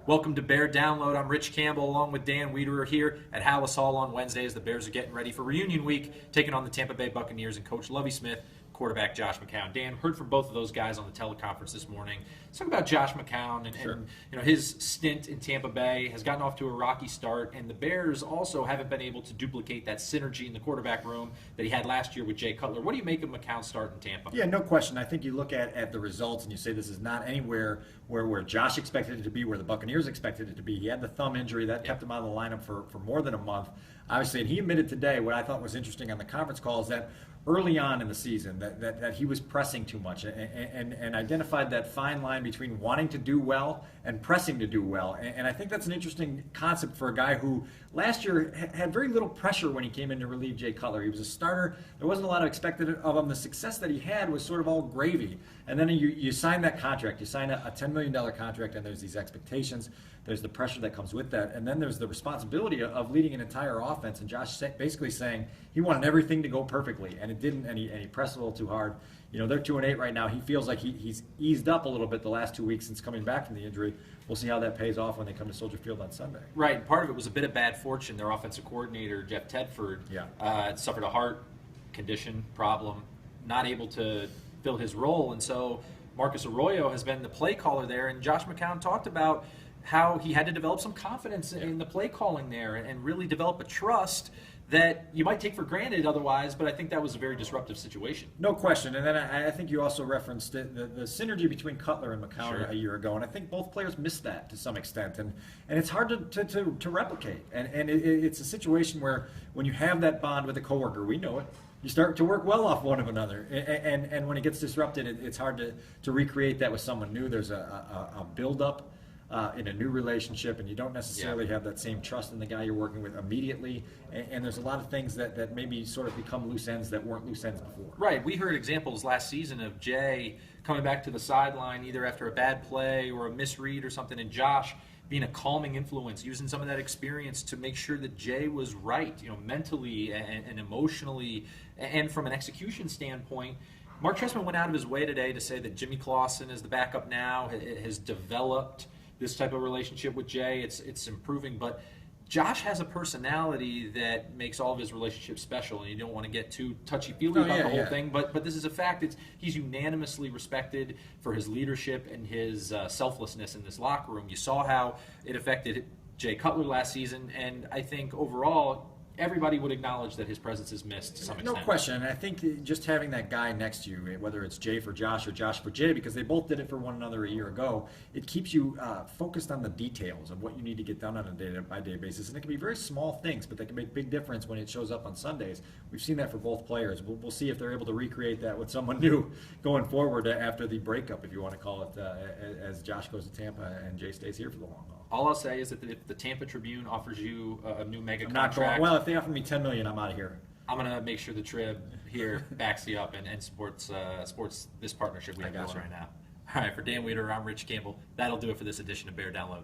Welcome to Bear Download. I'm Rich Campbell along with Dan Wiederer here at Hallis Hall on Wednesdays. The Bears are getting ready for reunion week, taking on the Tampa Bay Buccaneers and Coach Lovie Smith, quarterback Josh McCown. Dan, heard from both of those guys on the teleconference this morning. Let's talk about Josh McCown and his stint in Tampa Bay has gotten off to a rocky start, and the Bears also haven't been able to duplicate that synergy in the quarterback room that he had last year with Jay Cutler. What do you make of McCown's start in Tampa? Yeah, no question. I think you look at the results and you say this is not anywhere where Josh expected it to be, where the Buccaneers expected it to be. He had the thumb injury that kept him out of the lineup for more than a month. Obviously, and he admitted today, what I thought was interesting on the conference call is that early on in the season that he was pressing too much and identified that fine line between wanting to do well and pressing to do well. And I think that's an interesting concept for a guy who last year had very little pressure when he came in to relieve Jay Cutler. He was a starter. There wasn't a lot of expected of him. The success that he had was sort of all gravy. And then you sign that contract. You sign a $10 million contract, and there's these expectations. There's the pressure that comes with that. And then there's the responsibility of leading an entire offense. And Josh basically saying he wanted everything to go perfectly, and it didn't, and he pressed a little too hard. You know, they're 2-8 right now. He feels like he's eased up a little bit the last 2 weeks since coming back from the injury. We'll see how that pays off when they come to Soldier Field on Sunday. Right. Part of it was a bit of bad fortune. Their offensive coordinator, Jeff Tedford, suffered a heart condition problem, not able to fill his role. And so Marcus Arroyo has been the play caller there. And Josh McCown talked about how he had to develop some confidence in the play calling there and really develop a trust that you might take for granted otherwise, but I think that was a very disruptive situation. No question. And then I think you also referenced the synergy between Cutler and McCown a year ago, and I think both players missed that to some extent, and it's hard to replicate. And it's a situation where when you have that bond with a coworker, we know it, you start to work well off one of another, and when it gets disrupted, it's hard to recreate that with someone new. There's a build-up in a new relationship, and you don't necessarily have that same trust in the guy you're working with immediately, and there's a lot of things that maybe sort of become loose ends that weren't loose ends before. Right. We heard examples last season of Jay coming back to the sideline either after a bad play or a misread or something, and Josh being a calming influence, using some of that experience to make sure that Jay was right, mentally and emotionally, and from an execution standpoint. Mark Trestman went out of his way today to say that Jimmy Clausen is the backup now, has developed this type of relationship with Jay. It's improving, but Josh has a personality that makes all of his relationships special, and you don't want to get too touchy-feely about the whole thing, but this is a fact. He's unanimously respected for his leadership and his selflessness in this locker room. You saw how it affected Jay Cutler last season, and I think overall everybody would acknowledge that his presence is missed to some extent. No question. And I think just having that guy next to you, whether it's Jay for Josh or Josh for Jay, because they both did it for one another a year ago, it keeps you focused on the details of what you need to get done on a day-by-day basis. And it can be very small things, but they can make big difference when it shows up on Sundays. We've seen that for both players. We'll see if they're able to recreate that with someone new going forward after the breakup, if you want to call it, as Josh goes to Tampa and Jay stays here for the long haul. All I'll say is that if the Tampa Tribune offers you a new mega contract, if they offer me $10 million, I'm out of here. I'm going to make sure the Trib here backs you up and supports this partnership we have going right now. All right, for Dan Wiederer, I'm Rich Campbell. That'll do it for this edition of Bear Download.